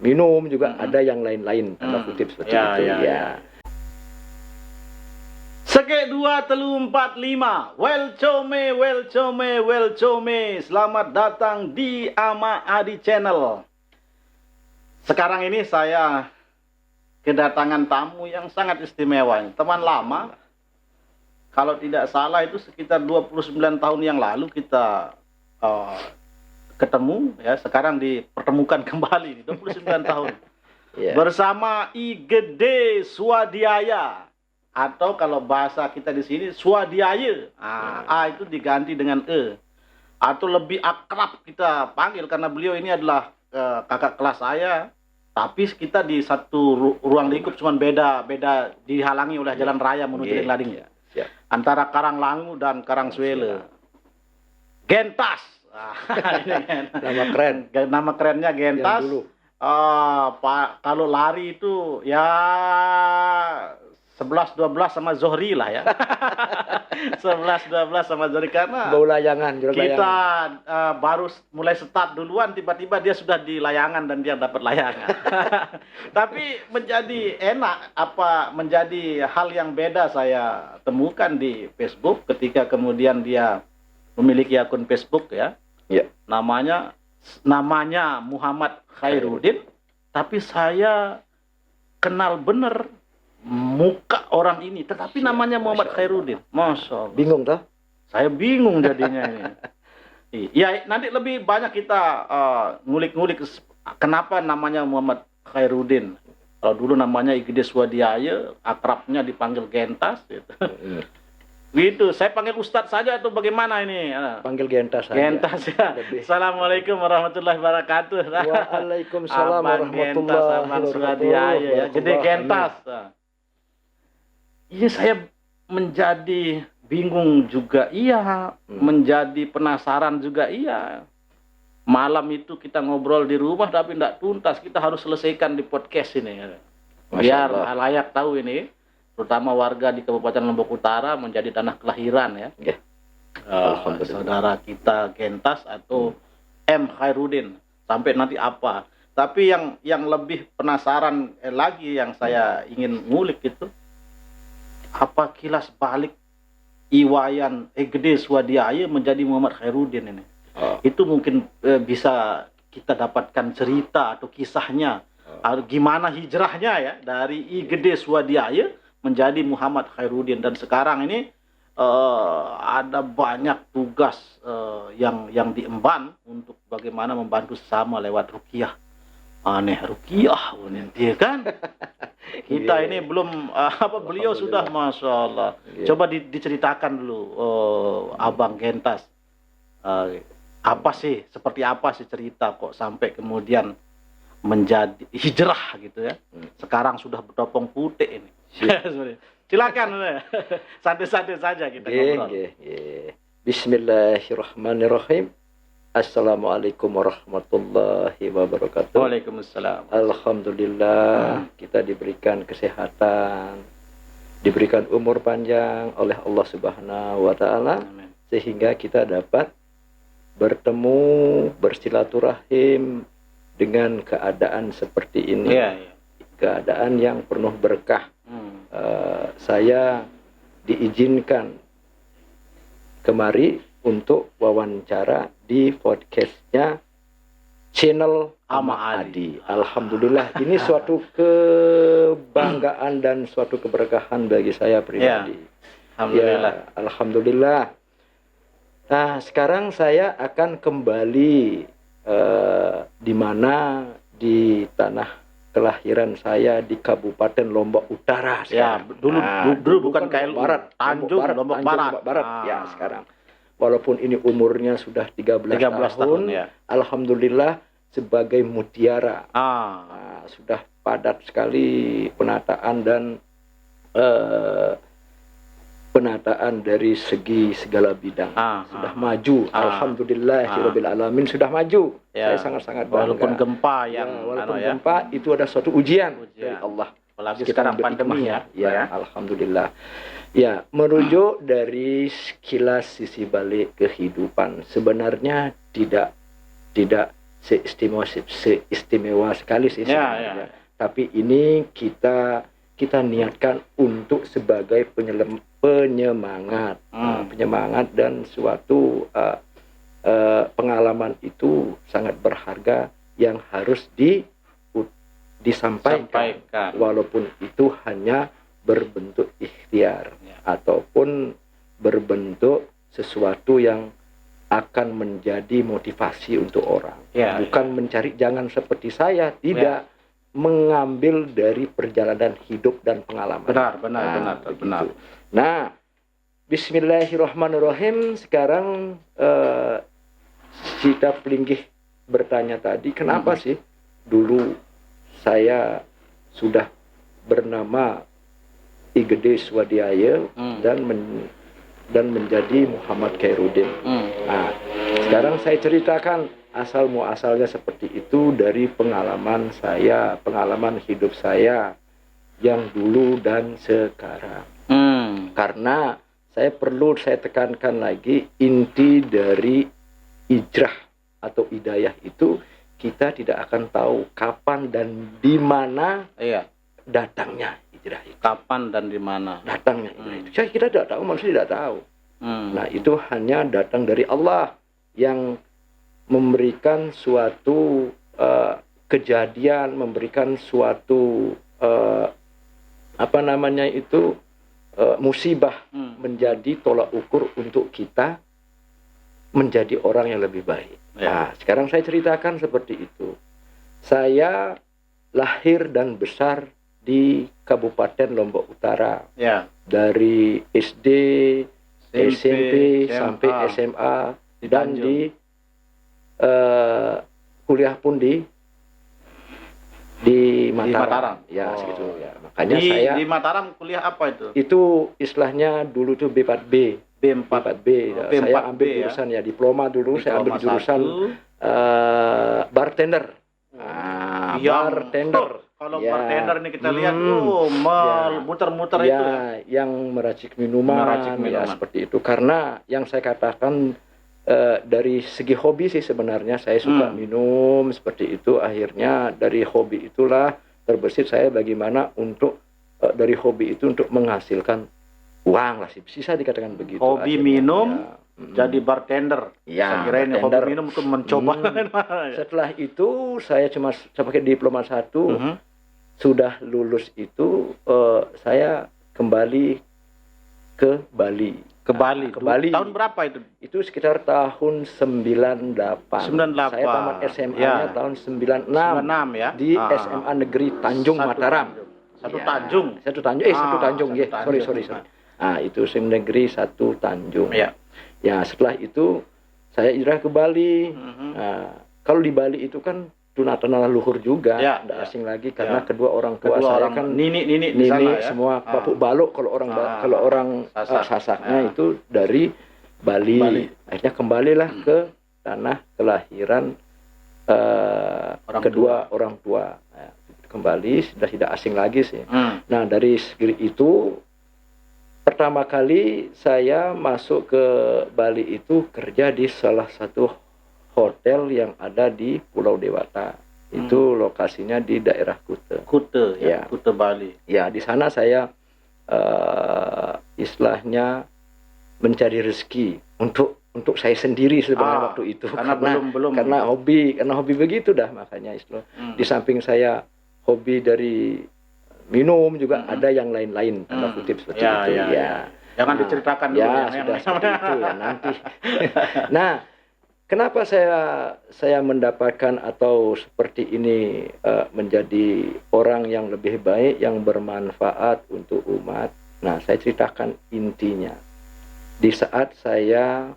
minum juga ada yang lain-lain tanda kutip seperti itu ya. Seke 2 telu 4 5. Welcome. Selamat datang di Ama Adi Channel. Sekarang ini saya kedatangan tamu yang sangat istimewa. Teman lama. Kalau tidak salah itu sekitar 29 tahun yang lalu kita ketemu ya, sekarang dipertemukan kembali 29 tahun. Bersama I Gede Swadiaya, atau kalau bahasa kita di sini Swadiaya. A itu diganti dengan E. Atau lebih akrab kita panggil karena beliau ini adalah kakak kelas saya. Tapi kita di satu ruang lingkup, cuman beda dihalangi oleh jalan raya menuju Lading. Antara Karanglangu dan Karangsuele. Gentas. Nama keren. Nama kerennya Gentas. Kalau lari itu ya 11-12 sama Zohri lah ya. 11-12 sama Zohri karena bau layangan, kita baru mulai start duluan, tiba-tiba dia sudah di layangan dan dia dapat layangan. Tapi menjadi enak, menjadi hal yang beda saya temukan di Facebook ketika kemudian dia memiliki akun Facebook ya. Namanya Muhammad Khairuddin, tapi saya kenal bener muka orang ini, tetapi namanya Muhammad Khairuddin. Masya Allah. Bingung toh? Saya bingung jadinya ini. Ya nanti lebih banyak kita ngulik-ngulik kenapa namanya Muhammad Khairuddin. Kalau dulu namanya I Gede Swadiaya, akrabnya dipanggil Gentas gitu. Gitu, saya panggil Ustadz saja atau bagaimana ini? Panggil Gentas saja. Gentas ya. Assalamualaikum warahmatullahi wabarakatuh. Waalaikumsalam warahmatullahi wabarakatuh. Ya. Jadi Gentas. Iya, saya menjadi bingung juga iya, menjadi penasaran juga iya. Malam itu kita ngobrol di rumah tapi tidak tuntas, kita harus selesaikan di podcast ini. Biar layak tahu ini, terutama warga di Kabupaten Lombok Utara menjadi tanah kelahiran ya. Saudara kita Gentas atau M Khairuddin. Sampai nanti apa. Tapi yang lebih penasaran lagi yang saya ingin ngulik itu, apa kilas balik Iwayan Gede Swadiaya menjadi Muhammad Khairuddin ini. Itu mungkin bisa kita dapatkan cerita atau kisahnya. Gimana hijrahnya ya dari I Gede Swadiaya menjadi Muhammad Khairuddin, dan sekarang ini ada banyak tugas yang diemban untuk bagaimana membantu sesama lewat ruqyah. Aneh ruqyah nanti kan. Kita ini belum beliau sudah Masya Allah. Coba diceritakan dulu Abang Gentas. Seperti apa sih cerita kok sampai kemudian menjadi hijrah gitu ya. Sekarang sudah bertopong putih ini. Silakan, santai-santai saja kita ngobrol. Bismillahirrahmanirrahim. Assalamualaikum warahmatullahi wabarakatuh. Waalaikumsalam. Alhamdulillah kita diberikan kesehatan, diberikan umur panjang oleh Allah Subhanahu wa taala sehingga kita dapat bertemu, bersilaturahim dengan keadaan seperti ini. Keadaan yang penuh berkah. Saya diizinkan kemari untuk wawancara di podcastnya channel Ama Adi. Alhamdulillah, ini suatu kebanggaan dan suatu keberkahan bagi saya pribadi. Alhamdulillah. Alhamdulillah. Nah, sekarang saya akan kembali di mana di tanah kelahiran saya di Kabupaten Lombok Utara. Dulu bukan KLU, Barat, Tanjung Lombok Barat. Ya, sekarang. Walaupun ini umurnya sudah 13 tahun ya. Alhamdulillah sebagai mutiara. Sudah padat sekali penataan dan penataan dari segi segala bidang. Sudah maju. Alhamdulillahirabbil alamin, sudah maju. Saya sangat-sangat bangga. Walaupun gempa gempa itu ada suatu ujian dari Allah. Apalagi sekarang pandemi ya. Alhamdulillah. Ya, merujuk dari sekilas sisi balik kehidupan, sebenarnya tidak seistimewa sekali sih sebenarnya. Tapi ini kita niatkan untuk sebagai penyemangat, penyemangat, dan suatu pengalaman itu sangat berharga yang harus disampaikan, walaupun itu hanya berbentuk ikhtiar ataupun berbentuk sesuatu yang akan menjadi motivasi untuk orang, bukan mencari, jangan seperti saya, tidak mengambil dari perjalanan hidup dan pengalaman. Benar. Nah, Bismillahirrahmanirrahim. Sekarang kita pelinggih bertanya tadi, kenapa sih dulu saya sudah bernama I Gede Swadiaya dan menjadi Muhammad Khairuddin. Nah, sekarang saya ceritakan asal muasalnya seperti itu dari pengalaman saya, pengalaman hidup saya yang dulu dan sekarang. Karena saya tekankan lagi, inti dari hijrah atau hidayah itu kita tidak akan tahu kapan dan di mana datangnya hijrah itu. Kapan dan di mana datangnya hijrah itu. Kita tidak tahu, manusia tidak tahu. Nah, itu hanya datang dari Allah yang memberikan suatu kejadian, memberikan suatu musibah menjadi tolak ukur untuk kita menjadi orang yang lebih baik. Nah, sekarang saya ceritakan seperti itu. Saya lahir dan besar di Kabupaten Lombok Utara. Dari SD, SMP sampai SMA, dan di kuliah pun di Mataram. Segitu ya. Makanya saya di Mataram kuliah apa itu? Itu istilahnya dulu tuh B4B. Saya ambil jurusan diploma dulu. Saya ambil jurusan bartender. Bartender. Kalau bartender ini kita lihat muter-muter itu yang meracik minuman, seperti itu. Karena yang saya katakan dari segi hobi sih sebenarnya saya suka minum seperti itu. Akhirnya dari hobi itulah terbesit saya bagaimana untuk dari hobi itu untuk menghasilkan uang lah sih, bisa dikatakan begitu. Hobi akhirnya, minum jadi bartender. Saya kira ini hobi minum untuk mencoba. Setelah itu saya cuma pakai diploma 1. Sudah lulus itu saya kembali ke Bali. Ke Bali. Tahun berapa itu? Itu sekitar tahun 98. Saya tamat SMA-nya tahun 96 di SMA Negeri Tanjung Mataram. Satu Tanjung. Satu Tanjung. Sorry. Nah, itu SMA Negeri 1 Tanjung. Ya, setelah itu saya hijrah ke Bali. Nah, kalau di Bali itu kan tunatana leluhur juga, tidak asing lagi karena kedua orang tua saya kan nini semua Papuk Balok kalau orang Sasaknya itu dari Bali. Akhirnya kembalilah ke tanah kelahiran kedua orang tua. Nah, kembali sudah tidak asing lagi sih. Nah, dari segi itu pertama kali saya masuk ke Bali itu kerja di salah satu hotel yang ada di Pulau Dewata. Itu lokasinya di daerah Kute. Kute Bali. Ya, di sana saya istilahnya mencari rezeki untuk saya sendiri sebenarnya waktu itu. Karena hobi begitu dah, makanya istilah. Di samping saya hobi dari minum juga ada yang lain-lain, tanda kutip seperti itu. Jangan diceritakan dulu sudah seperti itu nanti. Nah, kenapa saya mendapatkan atau seperti ini menjadi orang yang lebih baik, yang bermanfaat untuk umat? Nah, saya ceritakan intinya. Di saat saya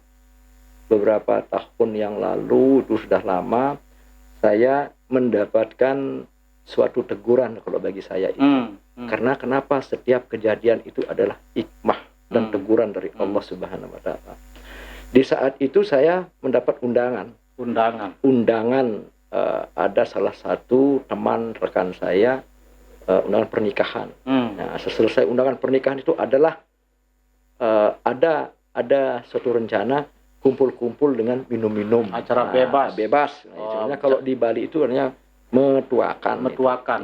beberapa tahun yang lalu, itu sudah lama, saya mendapatkan suatu teguran kalau bagi saya itu. Karena kenapa setiap kejadian itu adalah hikmah dan teguran dari Allah Subhanahu wa Ta'ala. Di saat itu saya mendapat undangan. Ada salah satu teman rekan saya undangan pernikahan. Nah, selesai undangan pernikahan itu adalah ada suatu rencana kumpul-kumpul dengan minum-minum. Acara bebas. Bebas. Nah, Oh, sebenarnya kalau di Bali itu artinya metuakan.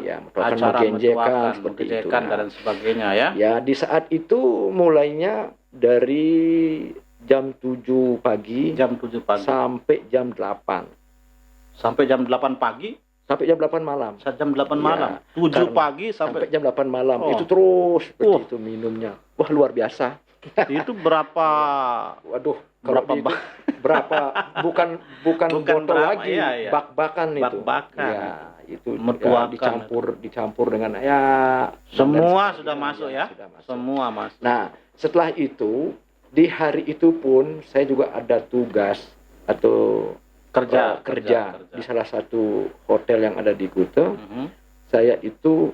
Ya, Acara menggenjekan seperti itu. menggenjekan dan sebagainya ya. Ya, di saat itu mulainya dari jam 7 pagi Jam 7 pagi sampai jam 8. sampai jam 8 pagi, Sampai jam 8 malam. jam 8 Ya, malam. 7 karena pagi Sampai sampai jam 8 malam. Oh. Itu terus seperti Oh. itu minumnya. Wah, luar biasa. itu berapa Waduh, kalau Berapa itu berapa bukan Bukan botol berapa, lagi, iya. bak-bakan itu. Bak-bakan. Ya, itu Metuakan. dicampur dengan ya semua dan sudah sebagainya, masuk ya? sudah masuk. Semua masuk. Nah, setelah itu di hari itu pun saya juga ada tugas atau Kerja di salah satu hotel yang ada di Kuta. Mhm. Saya itu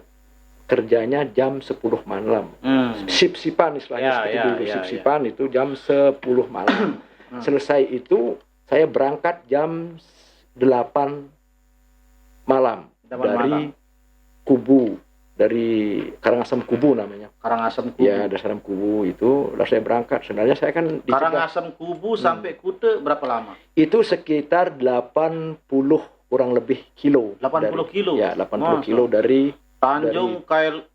kerjanya jam 10 malam. Sip-sipan istilahnya Ya, seperti ya, dulu. ya, Sip-sipan itu jam 10 malam. Selesai itu saya berangkat jam 8 malam 8 dari malam. Kubu, dari Karangasem Kubu namanya. Karangasem Kubu. Ya, Dasaram Kubu itu, lalu saya berangkat. Sebenarnya saya kan dicegah. Karangasem Kubu sampai Kute berapa lama? Itu sekitar 80 kurang lebih kilo. 80 kilo? Ya, 80 Masa? kilo dari Tanjung Kail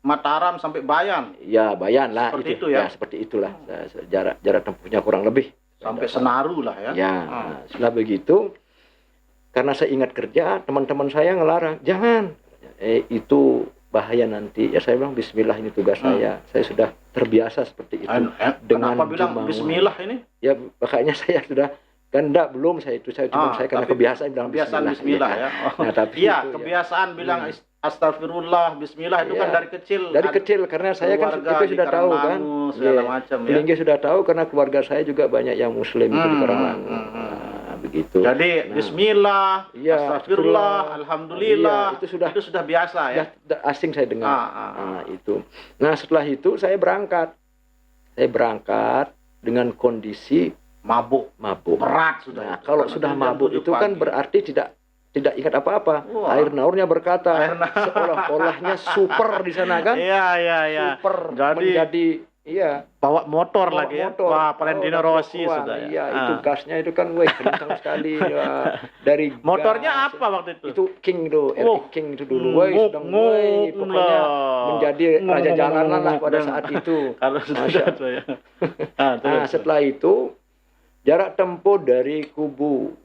Mataram sampai Bayan ya Bayan lah. Seperti itu ya? Seperti itulah. Jarak tempuhnya kurang lebih. sampai Senaru lah ya. Ya, nah, setelah begitu, karena saya ingat kerja, teman-teman saya ngelarang, jangan, itu bahaya nanti. Ya saya bilang, Bismillah ini tugas saya sudah terbiasa seperti itu. Dengan kenapa bilang Jumawa. Bismillah ini? Ya, makanya saya sudah, kan enggak, belum saya cuma saya karena kebiasaan bilang Bismillah ya. Nah, tapi iya, kebiasaan bilang Astagfirullah, Bismillah itu kan dari kecil. Dari kecil, karena saya kan itu sudah tahu kan. Segala macam ya. Tinggi sudah tahu karena keluarga saya juga banyak yang Muslim itu di Karanglangu. Begitu. Jadi Bismillah, Astagfirullah, Alhamdulillah, itu sudah biasa ya. Asing saya dengar. Nah, itu. Nah, setelah itu saya berangkat. Saya berangkat dengan kondisi mabuk. Berat sudah. Nah, kalau sudah mabuk itu kan berarti tidak ingat apa-apa. Air naurnya berkata, seolah-olahnya super di sana kan? Iya. Super jadi, menjadi bawa motor lagi ya. Wah, Valentino Rossi sudah ya. Iya, itu gasnya itu kan kencang sekali ya. Dari motornya gas, apa waktu itu? Itu King itu, King itu dulu. Pokoknya menjadi raja jalanan lah pada saat itu. Kalau sudah ya. Nah, setelah itu jarak tempuh dari Kubu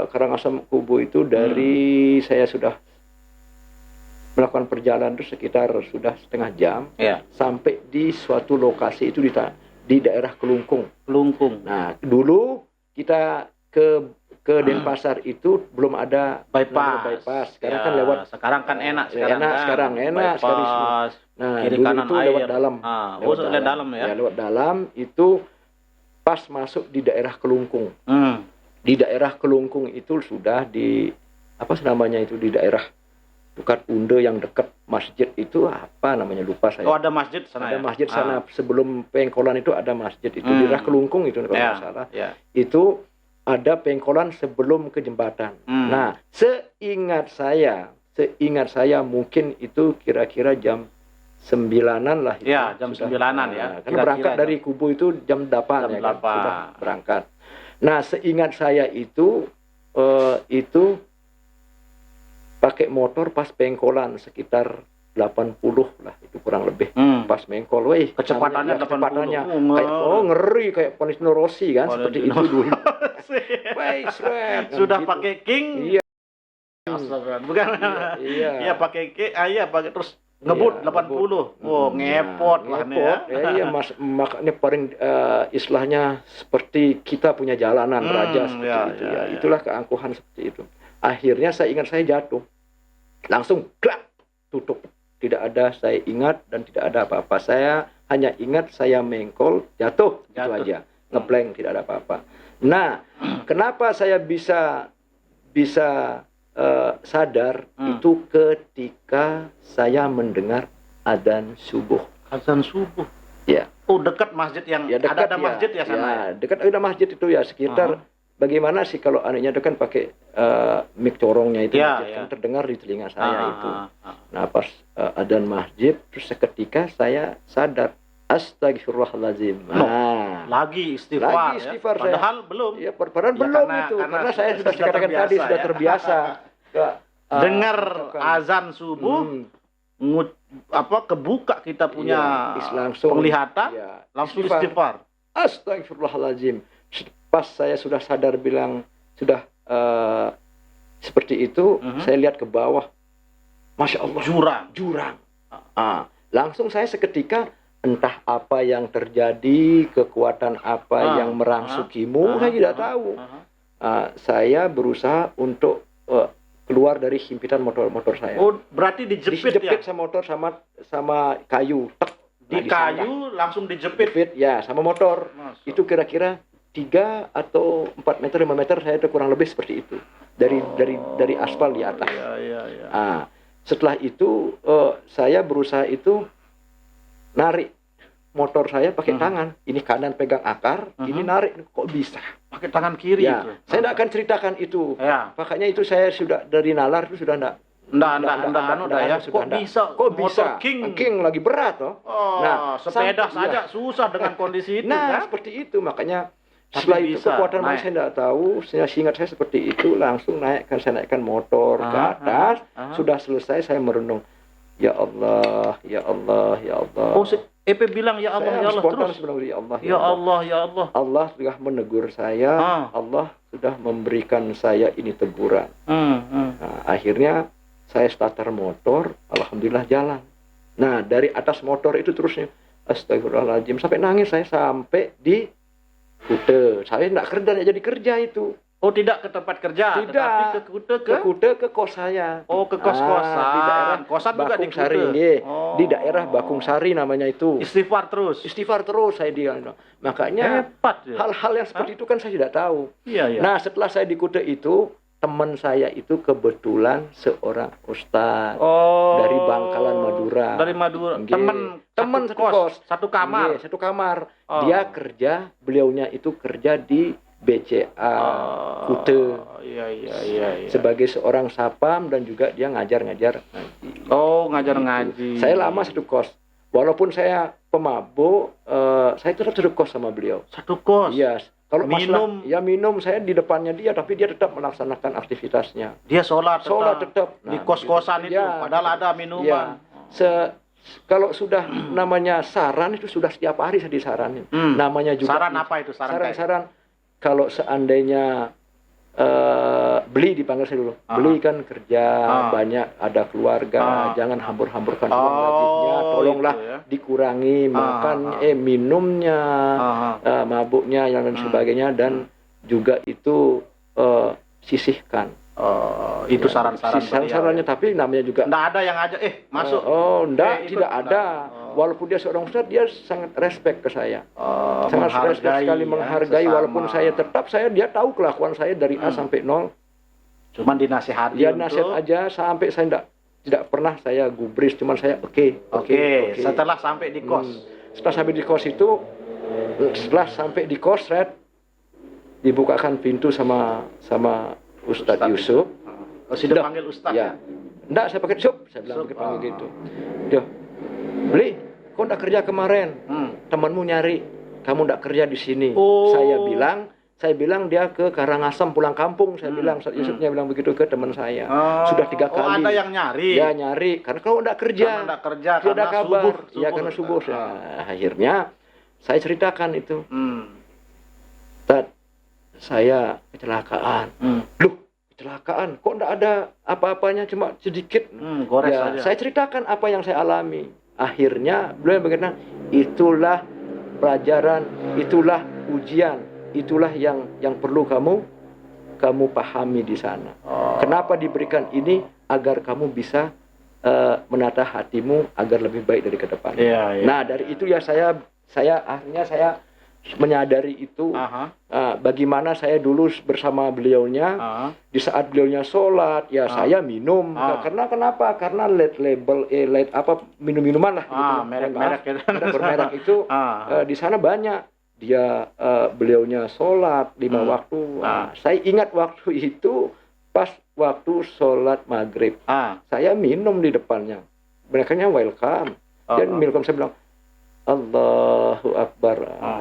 Karangasem Kubu itu dari saya sudah melakukan perjalanan itu sekitar sudah setengah jam sampai di suatu lokasi itu di daerah Kelungkung. Nah, dulu kita ke Denpasar itu belum ada bypass. Sekarang kan lewat. Sekarang kan enak sekarang sekali. Nah, kiri dulu kanan itu air. lewat dalam. Lewat dalam ya. Ya, lewat dalam itu pas masuk di daerah Kelungkung. Di daerah Kelungkung itu sudah di apa namanya itu di daerah dekat Unde yang dekat masjid itu apa namanya lupa saya. Oh, ada masjid sana. Ada masjid sana sebelum Pengkolan itu ada masjid itu di daerah Kelungkung itu kalau nggak salah. Itu ada Pengkolan sebelum ke jembatan. Nah, seingat saya mungkin itu kira-kira jam 9-an lah. Iya, jam 9-an ya. Karena berangkat dari Kubu itu jam 8 ya kan. Sudah berangkat. Nah, seingat saya itu pakai motor pas Pengkolan sekitar 80 lah, itu kurang lebih. Pas Mengkol, kecepatannya 80. Ngeri kayak Valentino Rossi kan, seperti itu dulu. Sudah pakai King. Iya. Bukan. Iya, pakai King. Pakai terus ngebut 80. Ngepot lah nih ya. Iya, makanya paling istilahnya seperti kita punya jalanan raja seperti itu ya. Itulah keangkuhan seperti itu. Akhirnya saya ingat saya jatuh. Langsung klak tutup. Tidak ada saya ingat dan tidak ada apa-apa. Saya hanya ingat saya mengkol, jatuh. Itu aja. Ngeblank, tidak ada apa-apa. Nah, kenapa saya bisa sadar itu ketika saya mendengar adzan subuh. Adzan subuh. Ya. Oh, dekat masjid yang dekat, ada masjid ya sana. Ya, dekat ada masjid itu ya sekitar. Bagaimana sih kalau anaknya itu kan pakai mic corongnya itu kan terdengar di telinga saya itu. Nah, pas adzan masjid terus seketika saya sadar astagfirullahalazim. Lagi istighfar, Lagi istighfar ya? saya. Padahal belum. Ya, padahal Ya, belum karena- itu. karena Karena saya sudah sudah katakan tadi terbiasa, sudah ya. terbiasa. Dengar ucapkan. azan subuh, kebuka kita punya langsung penglihatan, ya, langsung istighfar. Astagfirullahaladzim. Pas saya sudah sadar bilang sudah seperti itu, saya lihat ke bawah, masya Allah, jurang. Langsung saya seketika, entah apa yang terjadi, kekuatan apa yang merangsukimu, saya tidak tahu. Saya berusaha untuk keluar dari himpitan motor saya. Oh, berarti dijepit ya? Sama motor sama kayu. Tek. Di kayu langsung dijepit. Ya, sama motor. Masuk. Itu kira-kira 3 atau 4 meter, 5 meter, saya itu kurang lebih seperti itu. Dari aspal di atas. Iya. Setelah itu saya berusaha itu narik motor saya pakai tangan. Ini kanan pegang akar, ini narik. Kok bisa? Pakai tangan kiri Ya, itu. saya tidak akan ceritakan itu. Ya. Makanya itu saya sudah dari nalar itu sudah enggak. Kok bisa? King lagi berat toh. Nah, sepeda saja susah dengan kondisi itu kan? Seperti itu. Makanya Tapi setelah itu bisa kekuatan naik. saya tidak tahu. Saya ingat saya seperti itu, langsung saya naikkan motor ke atas. Sudah selesai saya merenung. Ya Allah, ya Allah, ya Allah. Oh, EP bilang ya Allah, Saya ya Allah spontan terus. bilang, ya Allah, Ya Allah, ya Allah. Allah sudah menegur saya. Allah sudah memberikan saya ini teguran. Nah, akhirnya saya starter motor, alhamdulillah jalan. Nah, dari atas motor itu terusnya, astagfirullahaladzim, sampai nangis saya sampai di Kute. Saya tidak jadi kerja itu. Oh, tidak ke tempat kerja, Tidak. tetapi ke Kute Ke Kute, ke kos saya. Oh, ke kos-kosan. Di daerah kosan juga di Bakung Sari. Kute. Nggih. Oh. Di daerah Bakung Sari namanya itu. Istighfar terus. Istighfar terus saya dia. Makanya Hebat ya. hal-hal yang seperti itu kan saya tidak tahu. Iya. Nah, setelah saya di Kute itu, teman saya itu kebetulan seorang ustaz dari Bangkalan Madura. Dari Madura. Nggih. Teman satu kos, satu kamar. Nggih, satu kamar. Oh. Dia kerja, beliaunya itu kerja di BCA Kute. Iya. Sebagai seorang sapam dan juga dia ngajar ngaji. Oh, ngajar ngaji. Saya lama satu kos. Walaupun saya pemabuk, saya tetap satu kos sama beliau. Satu kos. Iya. Kalau minum, minum saya di depannya dia, tapi dia tetap melaksanakan aktivitasnya. Dia sholat tetap. di kos-kosan itu, ya, padahal ada minuman. Ya. Kalau sudah namanya saran itu sudah setiap hari saya disaranin. Namanya juga saran apa itu? Saran kalau seandainya beli dipanggil saya dulu. Beli kan kerja banyak, ada keluarga, jangan hambur-hamburkan uang gajinya, tolonglah itu ya. dikurangi makan, minumnya, mabuknya dan sebagainya, dan juga itu sisihkan. Itu saran-saran. Saran-sarannya, tapi namanya juga nggak ada yang ngajak masuk. Tidak ada. Walaupun dia seorang ustaz, dia sangat respect ke saya. Sangat respect sekali, menghargai sesama. walaupun dia tahu kelakuan saya dari A sampai 0. Cuman dinasihati. Dia nasihat aja sampai saya tidak pernah saya gubris, cuman saya oke. Setelah sampai di kos. Setelah sampai di kos itu, Red, dibukakan pintu sama Ustadz Yusuf. Sudah panggil Ustadz ya? Enggak, saya pakai Yusuf, saya bilang panggil gitu. Dia, Beli, kau enggak kerja kemarin? Temanmu nyari, kamu enggak kerja di sini. Saya bilang dia ke Karangasem pulang kampung. Saya bilang, Ustadz Yusufnya bilang begitu ke teman saya. Sudah 3 kali. Ada yang nyari? Ya, nyari. Karena kau enggak kerja. Karena tidak ada kabar. subuh. Ya, karena subuh. Akhirnya saya ceritakan itu. Ustadz, saya kecelakaan. Loh, kecelakaan? Kok enggak ada apa-apanya, cuma sedikit? Gores ya, aja. saya ceritakan apa yang saya alami. Akhirnya beliau berkata, itulah pelajaran, itulah ujian, itulah yang perlu kamu pahami di sana. Kenapa diberikan ini? Agar kamu bisa menata hatimu agar lebih baik dari ke depan. Nah, dari itu ya saya akhirnya saya menyadari itu. Bagaimana saya dulu bersama beliaunya, di saat beliaunya sholat, ya saya minum. Karena kenapa? Karena minum-minuman lah. Merek-merek itu. Bermerek itu di sana banyak. Dia beliaunya sholat 5 waktu. Saya ingat waktu itu pas waktu sholat maghrib. Saya minum di depannya. Mereka welcome. Dan welcome, saya bilang, Allahu Akbar.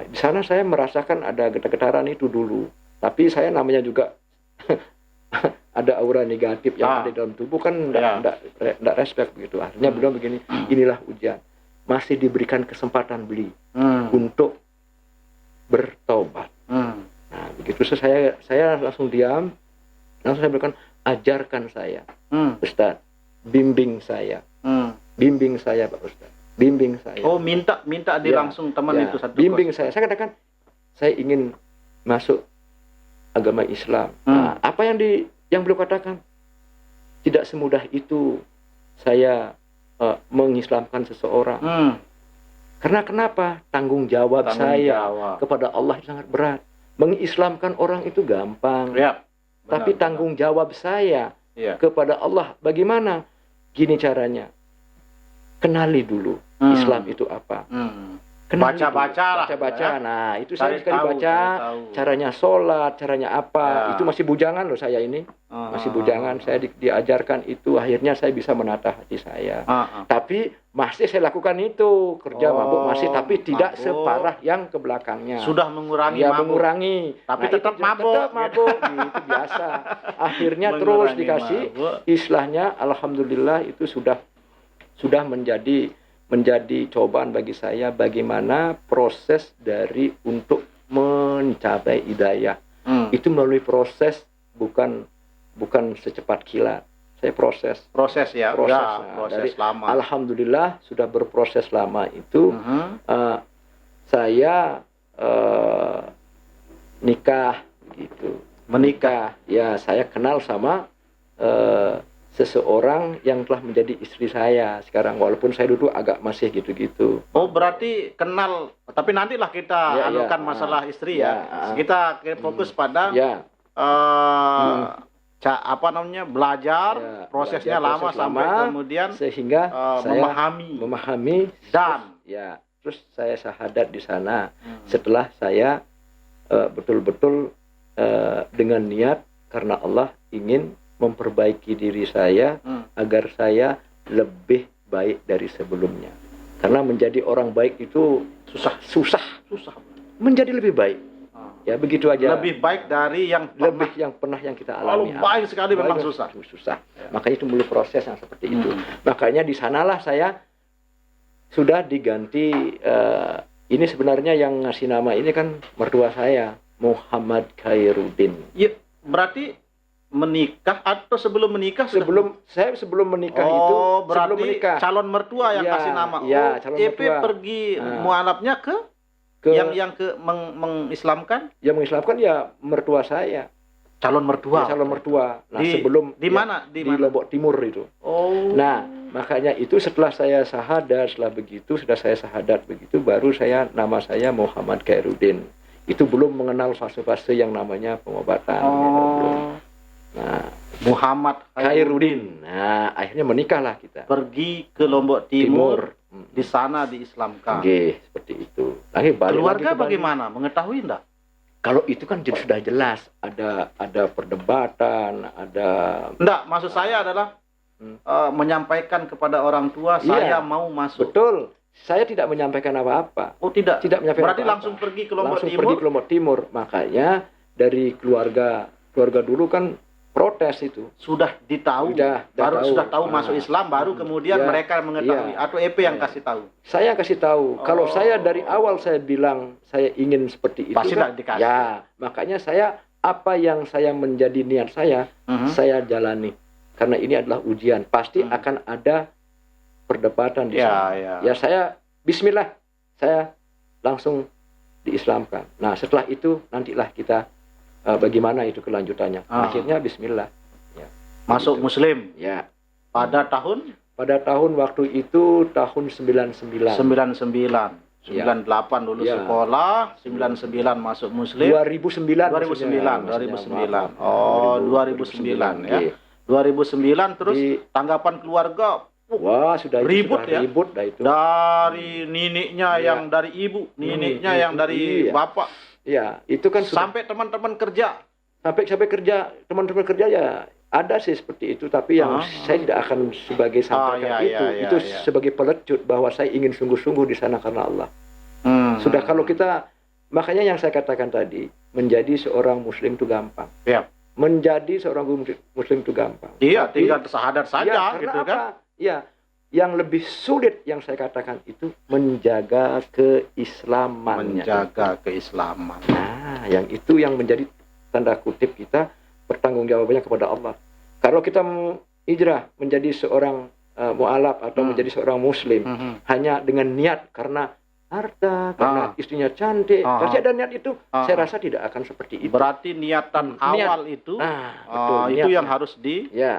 Di sana saya merasakan ada getar-getaran itu dulu. Tapi saya namanya juga ada aura negatif yang ada dalam tubuh kan enggak respect begitu. Akhirnya beliau begini, inilah ujian. Masih diberikan kesempatan beli untuk bertobat. Nah, begitu saya langsung diam, langsung saya berikan, ajarkan saya, Ustaz, bimbing saya, bimbing saya Pak Ustaz, bimbing saya. Oh, minta dia langsung teman itu satu bimbing saya. Saya katakan, saya ingin masuk agama Islam. Nah, apa yang beliau katakan? Tidak semudah itu saya mengislamkan seseorang. Karena kenapa? Tanggung jawab saya kepada Allah sangat berat. Mengislamkan orang itu gampang. Tapi tanggung jawab saya kepada Allah bagaimana? Gini caranya. Kenali dulu Islam itu apa. Baca-baca. Nah, itu saya sekali baca caranya sholat, caranya apa. Itu masih bujangan loh saya ini. Masih bujangan. Saya diajarkan itu. Akhirnya saya bisa menata hati saya. Tapi masih saya lakukan itu. Kerja mabuk masih. Tapi tidak separah yang ke belakangnya. Sudah mengurangi ya, mabuk. mengurangi. Tapi tetap mabuk. Tetap mabuk. Itu biasa. Akhirnya terus dikasih. Istilahnya alhamdulillah itu sudah menjadi cobaan bagi saya bagaimana proses dari untuk mencapai hidayah. Itu melalui proses, bukan secepat kilat. Saya proses ya. Proses lama. Alhamdulillah sudah berproses lama itu. Saya nikah gitu. Menikah. Ya, saya kenal sama seseorang yang telah menjadi istri saya sekarang, walaupun saya dulu agak masih gitu-gitu. Oh, berarti kenal, tapi nantilah kita anukan masalah istri ya. Kita fokus pada belajar, prosesnya lama sampai kemudian sehingga saya memahami dan terus saya syahadat di sana. Setelah saya betul-betul dengan niat karena Allah ingin memperbaiki diri saya agar saya lebih baik dari sebelumnya. Karena menjadi orang baik itu susah. Menjadi lebih baik. Ya, begitu aja. Lebih baik dari yang pernah yang kita alami. Kalau baik sekali memang susah. Makanya itu melalui proses yang seperti itu. Makanya di sanalah saya sudah diganti. Ini sebenarnya yang ngasih nama ini kan mertua saya, Muhammad Khairuddin. Ya, berarti menikah atau sebelum menikah? Sebelum menikah itu. Berarti calon mertua yang kasih nama. Calon EP mertua. Pergi mualafnya ke yang mengislamkan? Yang mengislamkan ya mertua saya. Calon mertua. Calon mertua. Nah, di mana? Di Lombok Timur itu. Nah, makanya itu setelah saya syahadat, sudah saya syahadat begitu, baru nama saya Muhammad Khairuddin. Itu belum mengenal fase-fase yang namanya pengobatan. Nah, Muhammad Khairuddin. Nah, akhirnya menikahlah kita. Pergi ke Lombok Timur. Di sana diislamkan. Seperti itu. Keluarga bagaimana? Mengetahui enggak? Kalau itu kan sudah jelas ada perdebatan, ada. Enggak, maksud saya adalah menyampaikan kepada orang tua saya mau masuk. Betul. Saya tidak menyampaikan apa-apa. Oh, tidak. Tidak menyampaikan. Berarti langsung pergi ke Lombok Timur. Pergi ke Lombok Timur. Makanya dari keluarga dulu kan protes itu. Sudah tahu masuk Islam, baru kemudian mereka mengetahui atau EP yang kasih tahu. Saya kasih tahu. Kalau saya dari awal saya bilang saya ingin seperti itu. Pasti kan, dikasih. Ya, makanya saya apa yang saya menjadi niat saya jalani. Karena ini adalah ujian. Pasti akan ada perdebatan di sana. Ya, saya bismillah, saya langsung diislamkan. Nah, setelah itu nantilah kita bagaimana itu kelanjutannya. Akhirnya bismillah. Ya, masuk gitu. Muslim. Ya. Pada tahun waktu itu tahun 99. 98 dulu sekolah, 99 masuk Muslim. 2009. Oh, 2009 ya. 2009 terus tanggapan keluarga. Wah, sudah ribut dah itu. Dari niniknya yang dari ibu, niniknya yang dari bapak. Ya, itu kan sampai teman-teman kerja. Sampai teman-teman kerja ya ada sih seperti itu, tapi yang saya tidak akan sebagai sampaikan itu sebagai pelecut bahwa saya ingin sungguh-sungguh di sana karena Allah. Sudah kalau kita, makanya yang saya katakan tadi, menjadi seorang muslim itu gampang. Menjadi seorang muslim itu gampang. Iya, tinggal syahadat saja gitu apa? kan. Ya, yang lebih sulit yang saya katakan itu menjaga keislamannya. Menjaga keislaman. Nah, yang itu yang menjadi tanda kutip kita pertanggungjawabannya kepada Allah. Kalau kita hijrah menjadi seorang mu'alaf atau menjadi seorang muslim hanya dengan niat karena harta, karena istrinya cantik, pasti ada niat itu, saya rasa tidak akan seperti itu. Berarti niatan awal itu, betul, itu yang harus dicari.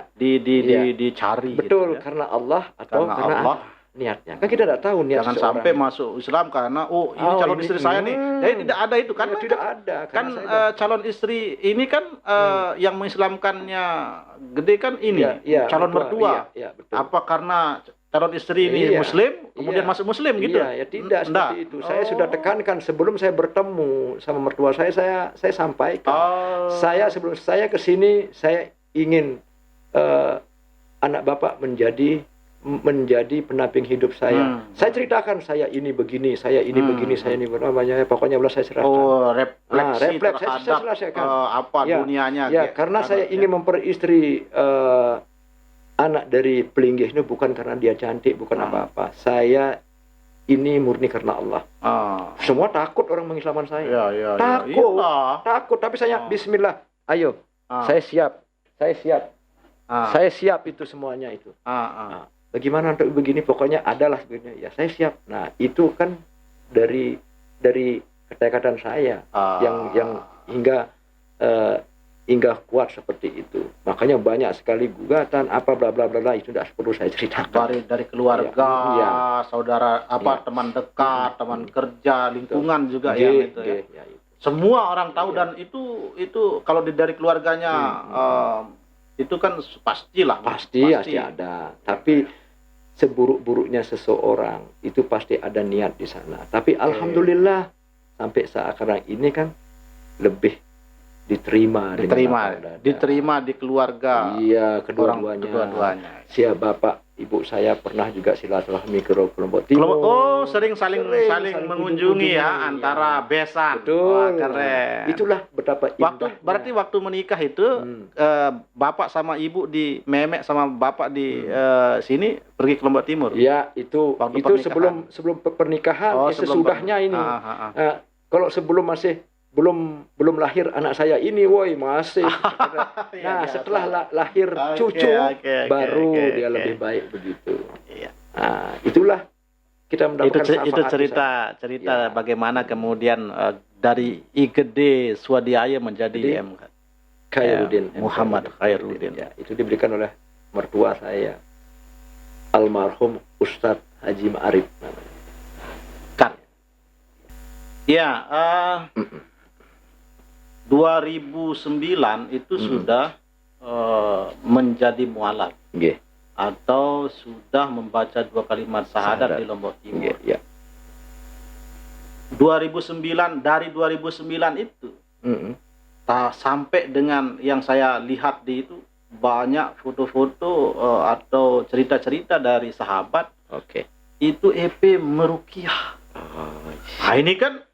Betul, gitu, ya. karena Allah atau karena Allah. Niatnya. Kan kita tidak tahu niat Jangan seseorang. sampai masuk Islam karena ini calon istri saya nih. Jadi tidak ada itu kan? Tidak ada. Kan calon istri ini kan yang mengislamkannya gede kan ini calon mertua. Betul. Apa karena calon istri ini muslim kemudian masuk muslim gitu? Iya, ya tidak seperti itu. Saya sudah tekankan sebelum saya bertemu sama mertua saya sampaikan. Sebelum saya ke sini saya ingin anak bapak menjadi pendamping hidup saya. Saya ceritakan saya ini begini, saya ini begini, saya ini namanya. Pokoknya saya serahkan. Refleksi saya selesaikan. Apa dunianya. Ya, karena saya ingin memperistri anak dari pelinggih ini bukan karena dia cantik, bukan apa-apa. Saya ini murni karena Allah. Semua takut orang mengislamkan saya. Takut. Tapi saya Bismillah. Ayo, saya siap. Saya siap itu semuanya itu. Bagaimana untuk begini? Pokoknya adalah begini. Ya, saya siap. Nah, itu kan dari kata-kata saya yang hingga kuat seperti itu. Makanya banyak sekali gugatan apa bla bla bla itu tidak perlu saya ceritakan. Dari keluarga, saudara teman dekat, teman kerja, lingkungan juga yang itu ya. Semua orang tahu dan itu kalau dari keluarganya itu kan pastilah. Pasti ada. Tapi seburuk-buruknya seseorang itu pasti ada niat di sana. Tapi alhamdulillah sampai sekarang ini kan lebih diterima di keluarga. Iya, kedua-duanya. Siap bapak ibu saya pernah juga silaturahmi ke kelompok timur. Sering saling mengunjungi ya antara besan. Betul. Keren. Itulah betapa indahnya. Berarti waktu menikah itu bapak sama ibu di Memek sama bapak di sini pergi ke Lombok Timur. Iya, itu sebelum pernikahan, sesudahnya ini. Kalau sebelum masih belum lahir anak saya ini, masih. Nah, setelah lahir cucu, baru dia lebih baik begitu. Nah, itulah kita mendapatkan itu cerita bagaimana kemudian dari IGD Swadhyaya menjadi Khairuddin Muhammad Khairuddin. Ya, itu diberikan oleh mertua saya, almarhum Ustadz Haji Ma'arif namanya. Ya, 2009 itu sudah menjadi mualaf. Atau sudah membaca 2 kalimat syahadat di Lombok Timur. 2009, dari 2009 itu sampai dengan yang saya lihat di itu banyak foto-foto atau cerita-cerita dari sahabat. Itu EP meruqyah. Nah, ini kan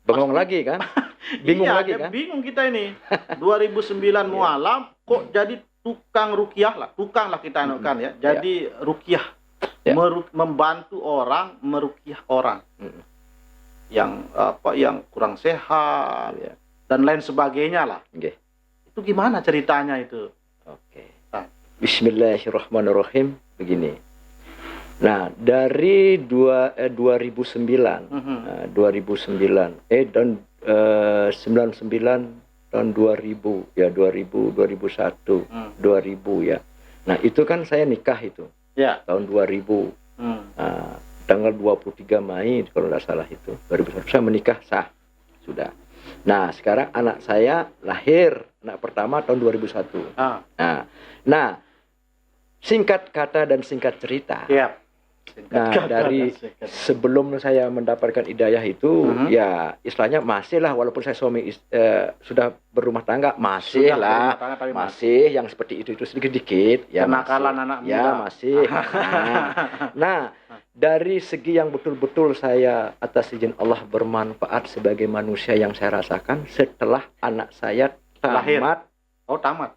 bengong lagi kan? Bingung lagi kan? Bingung kita ini. 2009 mualaf kok jadi tukang ruqyah lah. Tukang lah kita anukan ya. Jadi ruqyah. Membantu orang meruqyah orang. Yang kurang sehat dan lain sebagainya lah. Itu gimana ceritanya itu? Bismillahirrahmanirrahim. Begini. Nah, dari 2009 dan 99 tahun 2000 ya 2001 2000 ya. Nah, itu kan saya nikah itu. Tahun 2000. Tanggal 23 Mei kalau tidak salah itu 2001 saya menikah sah. Sudah. Nah, sekarang anak saya lahir, anak pertama tahun 2001. Nah, singkat kata dan singkat cerita. Nah, dari sebelum saya mendapatkan hidayah itu, ya istilahnya masih lah, walaupun saya sudah berumah tangga, masih Sudah lah, berumah tangga, tapi masih yang seperti itu sedikit-sedikit, ya kenakalan masih, anak ya muda. masih. Nah, dari segi yang betul-betul saya atas izin Allah bermanfaat sebagai manusia yang saya rasakan setelah anak saya Lahir.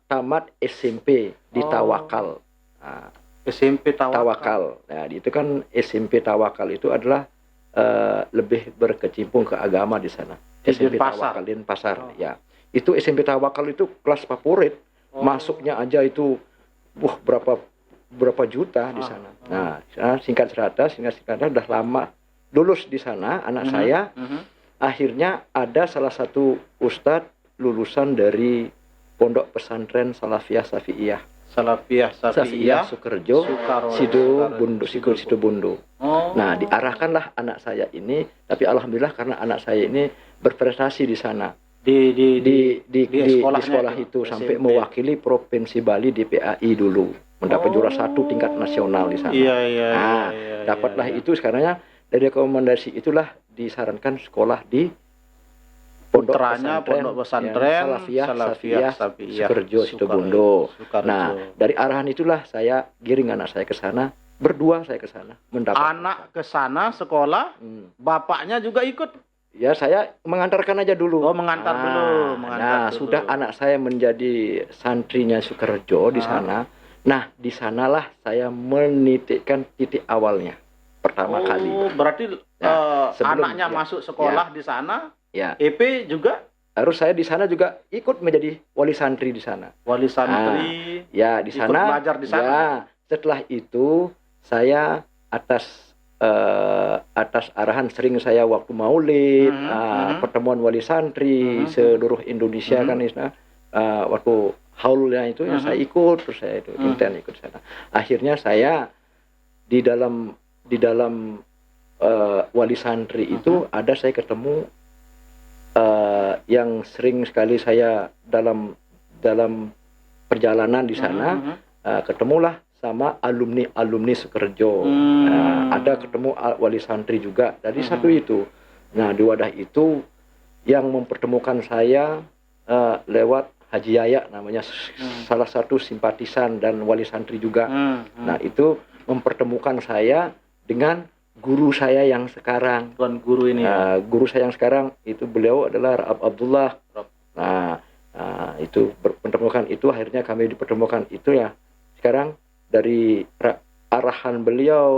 tamat SMP di Tawakal. Nah, SMP Tawakal. Nah, itu kan SMP Tawakal itu adalah lebih berkecimpung ke agama di sana. SMP Tawakal Denpasar. Ya. Itu SMP Tawakal itu kelas favorit. Masuknya aja itu berapa juta di sana. Nah, singkat cerita udah lama lulus di sana anak saya. Akhirnya ada salah satu ustadz lulusan dari Pondok Pesantren Salafiyah Syafi'iyah Sukerjo, Sido Bondo. Nah, diarahkanlah anak saya ini, tapi alhamdulillah karena anak saya ini berprestasi di sana. Di sekolah itu sampai mewakili Provinsi Bali di PAI dulu, mendapat juara 1 tingkat nasional di sana. Dapatlah itu sekarangnya dari rekomendasi itulah disarankan sekolah di Pondok Pesantren Salafiyah Sukerjo Situbondo. Nah, dari arahan itulah saya giring anak saya ke sana, berdua saya ke sana. Anak ke sana sekolah, bapaknya juga ikut. Ya, saya mengantarkan aja dulu. Mengantar dulu. Sudah anak saya menjadi santrinya Sukerjo di sana. Nah, di sanalah saya menitikkan titik awalnya pertama kali. Berarti anaknya masuk sekolah di sana. Ya. EP juga harus saya di sana juga ikut menjadi wali santri di sana. Wali santri. Ya, di sana. Ikut belajar di sana. Ya, setelah itu saya atas arahan sering saya waktu maulid, pertemuan wali santri seluruh Indonesia kan waktu haulnya itu ya saya ikut, terus saya itu intens ikut sana. Akhirnya saya di dalam wali santri itu ada saya ketemu yang sering sekali saya dalam perjalanan di sana ketemulah sama alumni Sukerjo. Ada ketemu wali santri juga dari satu itu. Nah, di wadah itu yang mempertemukan saya lewat Haji Yaya namanya, salah satu simpatisan dan wali santri juga. Nah, itu mempertemukan saya dengan guru saya yang sekarang. Tuan guru ini. Guru saya yang sekarang itu beliau adalah Ra'ab Abdullah. Nah, itu pertemukan itu akhirnya kami dipertemukan itu ya. Sekarang dari arahan beliau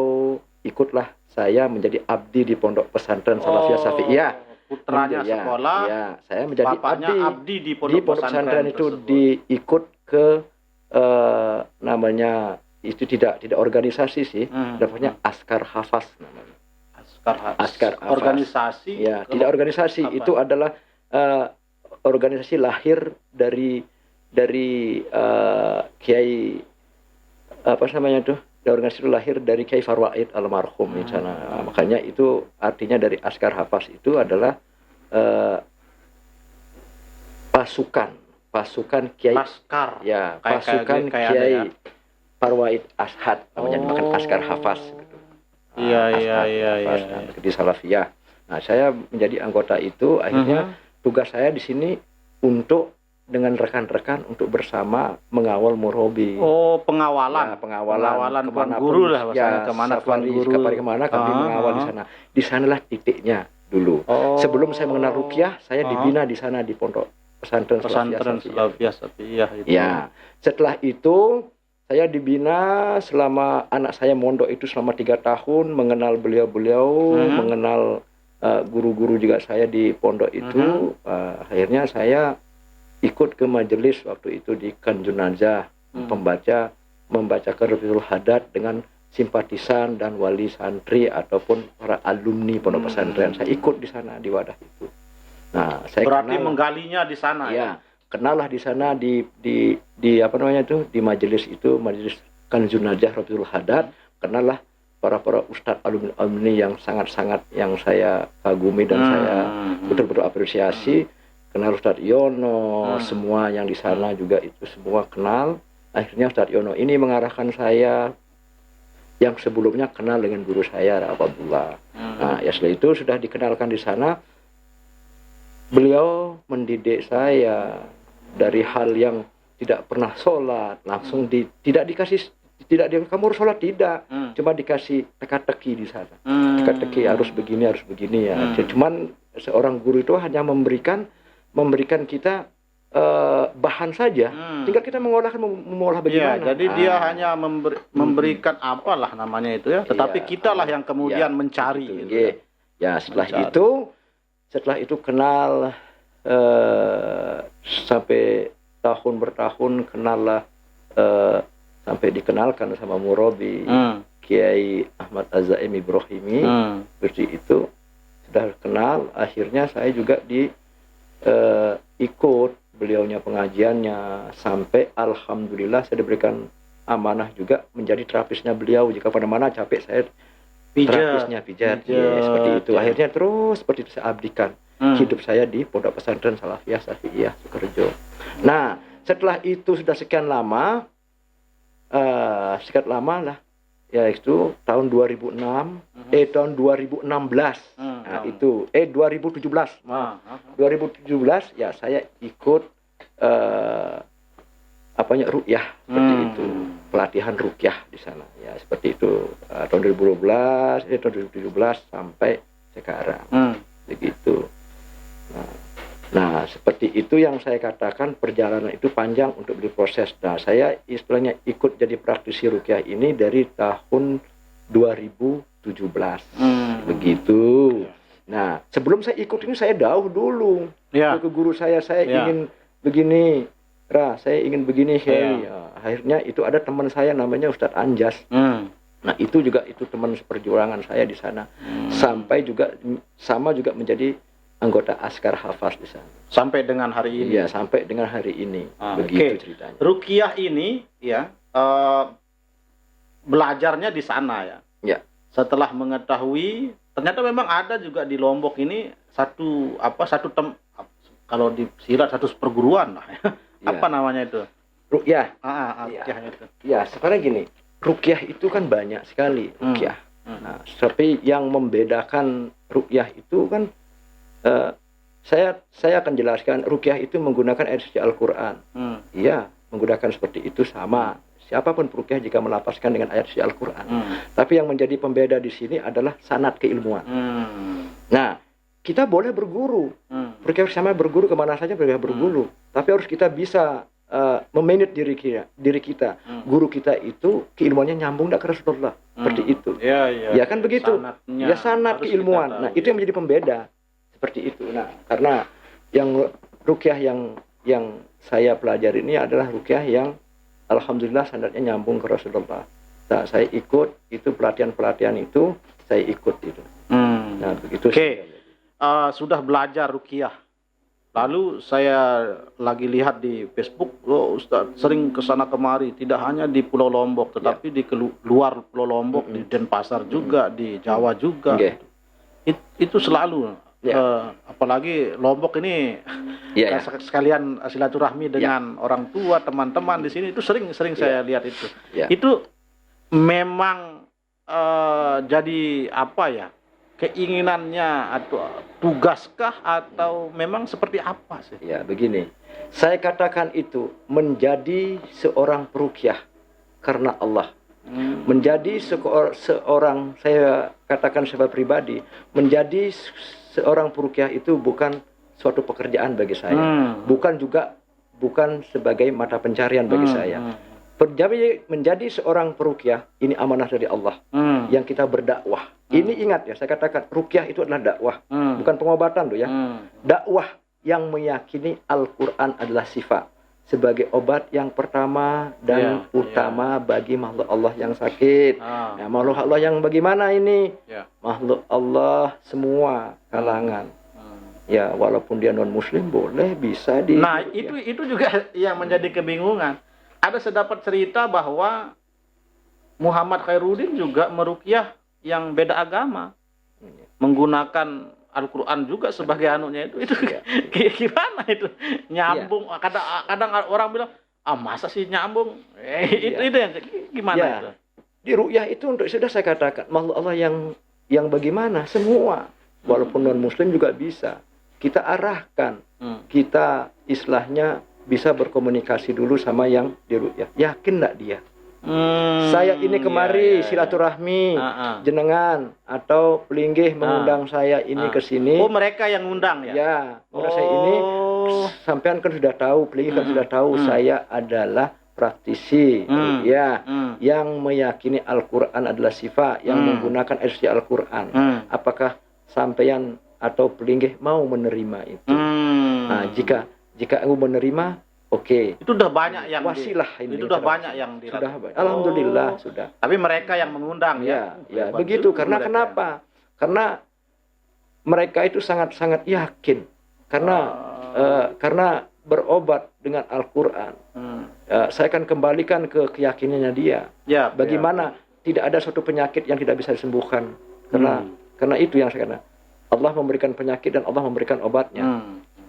ikutlah saya menjadi abdi di Pondok Pesantren Salafiyah Syafi'iyah. Putranya sekolah. Ya, saya menjadi abdi di Pondok Pesantren itu diikut ke namanya itu tidak organisasi sih, namanya Askar Hafaz namanya. Askar Hafaz. Organisasi? Ya, tidak organisasi, apa? Itu adalah organisasi lahir dari Kiai apa namanya tuh? Organisasi itu lahir dari Kiai Farwaid almarhum di sana. Makanya itu artinya dari Askar Hafaz itu adalah pasukan Kiai Laskar. Ya, pasukan Kiai Farwaid Ashad namanya, dimakan Askar Hafaz gitu. Iya. Di Salafiyah. Nah, saya menjadi anggota itu, akhirnya tugas saya di sini untuk dengan rekan-rekan untuk bersama mengawal murhobi. Pengawalan. Ya, pengawalan tuan guru lah ya, kemana tuan guru. Kemana kami mengawal di sana. Di sanalah titiknya dulu. Sebelum saya mengenal ruqyah, saya dibina di sana di Pondok Pesantren Salafiyah itu. Ya, setelah itu saya dibina selama anak saya mondok itu selama 3 tahun, mengenal beliau-beliau, mengenal guru-guru juga saya di pondok itu. Akhirnya saya ikut ke majelis waktu itu di Kanjunazah, membaca Rabiul Hadad dengan simpatisan dan wali santri ataupun para alumni pondok pesantren. Saya ikut di sana di wadah itu. Nah, saya berarti menggalinya di sana ya. Kenallah di sana di apa namanya itu, di majelis itu, majelis Kanjunazah Rabiul Hadad. Kenallah para ustadz alumni yang sangat-sangat yang saya kagumi dan saya betul-betul apresiasi. Kenal Ustadz Yono, semua yang di sana juga itu semua kenal. Akhirnya Ustadz Yono ini mengarahkan saya yang sebelumnya kenal dengan guru saya Abdullah. Nah, ya setelah itu sudah dikenalkan di sana. Beliau mendidik saya dari hal yang tidak pernah sholat, langsung tidak dikasih, kamu harus sholat, tidak, cuma dikasih teka-teki di sana, teka-teki harus begini ya. Cuman seorang guru itu hanya memberikan kita bahan saja, tinggal kita mengolah bagaimana. Ya, jadi dia hanya memberikan apalah namanya itu ya, tetapi kitalah yang kemudian mencari. Gitu, ya. Setelah itu kenal sampai tahun bertahun kenal lah, sampai dikenalkan sama Murabi Kiai Ahmad Azaim Ibrahimi, seperti itu sudah kenal. Akhirnya saya juga ikut beliaunya pengajiannya, sampai alhamdulillah saya diberikan amanah juga menjadi terapisnya beliau. Jika pada mana capek saya terapisnya pijat. Ya, seperti itu. Akhirnya terus seperti itu saya abdikan hidup saya di Pondok Pesantren Salafiyah Syafi'iyah Sukorejo. Nah, setelah itu sudah sekian lama lah, ya itu tahun 2006, tahun 2016, nah itu 2017, 2017 ya saya ikut ruqyah seperti itu, pelatihan ruqyah di sana, ya seperti itu, tahun 2012, tahun 2017 sampai sekarang, begitu. Nah, seperti itu yang saya katakan, perjalanan itu panjang untuk diproses. Nah, saya istilahnya ikut jadi praktisi ruqyah ini dari tahun 2017. Begitu. Nah, sebelum saya ikut ini saya dulu ke guru saya ingin begini, saya ingin begini, ya, akhirnya itu ada teman saya namanya Ustadz Anjas. Nah, itu teman seperjuangan saya di sana. Sampai juga menjadi anggota Askar Hafaz di sana. Sampai dengan hari ini. Iya, sampai dengan hari ini. Begitu ceritanya. Ruqyah ini ya belajarnya di sana ya. Ya. Setelah mengetahui ternyata memang ada juga di Lombok ini kalau di Silat satu perguruan lah. Ya. Apa namanya itu? Ruqyah. Ruqyah itu. Ya, sekarang gini, ruqyah itu kan banyak sekali ruqyah. Nah, tapi yang membedakan ruqyah itu kan saya akan jelaskan, ruqyah itu menggunakan ayat suci Al-Quran. Iya, menggunakan seperti itu sama. Siapapun peruqyah jika melafazkan dengan ayat suci Al-Quran. Tapi yang menjadi pembeda di sini adalah sanad keilmuan. Nah, kita boleh berguru. Peruqyah sama berguru kemana saja boleh berguru. Tapi harus kita bisa memanage diri kita. Guru kita itu keilmuannya nyambung ke Rasulullah. Seperti itu. Ya kan begitu. Ya sanad keilmuan. Nah, itu yang menjadi pembeda. Seperti itu. Nah, karena yang ruqyah yang saya pelajari ini adalah ruqyah yang alhamdulillah sanadnya nyambung ke Rasulullah. Nah, saya ikut itu pelatihan itu, saya ikut itu. Nah, begitu. Sudah belajar ruqyah. Lalu saya lagi lihat di Facebook, Ustaz sering kesana kemari, tidak hanya di Pulau Lombok, tetapi di luar Pulau Lombok, di Denpasar juga, di Jawa juga. Itu selalu. Apalagi Lombok ini sekalian silaturahmi dengan orang tua, teman-teman di sini, itu sering saya lihat itu. Itu memang jadi apa ya, keinginannya atau tugaskah atau memang seperti apa sih? Ya, begini. Saya katakan itu menjadi seorang peruqyah karena Allah. Menjadi seorang, saya katakan sebagai pribadi, menjadi seorang peruqyah itu bukan suatu pekerjaan bagi saya. Bukan sebagai mata pencarian bagi saya. Menjadi seorang peruqyah ini amanah dari Allah yang kita berdakwah. Ini ingat ya, saya katakan ruqyah itu adalah dakwah, bukan pengobatan loh ya. Dakwah yang meyakini Al-Quran adalah sifat sebagai obat yang pertama dan utama bagi makhluk Allah yang sakit. Nah, makhluk Allah yang bagaimana ini? Makhluk Allah semua kalangan. Ya, walaupun dia non muslim boleh bisa di. Nah, itu juga yang menjadi kebingungan. Ada sedapat cerita bahwa Muhammad Khairuddin juga meruqyah yang beda agama, menggunakan Al-Quran juga sebagai anunya itu gimana itu nyambung? Kadang orang bilang masa sih nyambung? Itu yang gimana itu? di ru'yah itu untuk sudah saya katakan makhluk Allah yang bagaimana semua, walaupun non muslim juga bisa kita arahkan. Kita istilahnya bisa berkomunikasi dulu sama yang di ru'yah. Yakin enggak dia? Saya ini kemari silaturahmi jenengan atau pelinggih mengundang saya ini ke sini. Oh, mereka yang undang ya? Ya, saya ini sampean kan sudah tahu, pelinggih kan sudah tahu saya adalah praktisi ya yang meyakini Al-Qur'an adalah sifat, yang menggunakan esensi Al-Qur'an. Apakah sampean atau pelinggih mau menerima itu? Nah, jika aku menerima, oke. Itu udah banyak yang wasilah ini. Itu udah banyak yang sudah. Alhamdulillah sudah. Tapi mereka yang mengundang ya. Ya, begitu. Karena kenapa? Karena mereka itu sangat-sangat yakin. Karena berobat dengan Al-Qur'an. Saya akan kembalikan ke keyakinannya dia. Ya, bagaimana tidak ada suatu penyakit yang tidak bisa disembuhkan. Karena itu yang saya katakan. Allah memberikan penyakit dan Allah memberikan obatnya.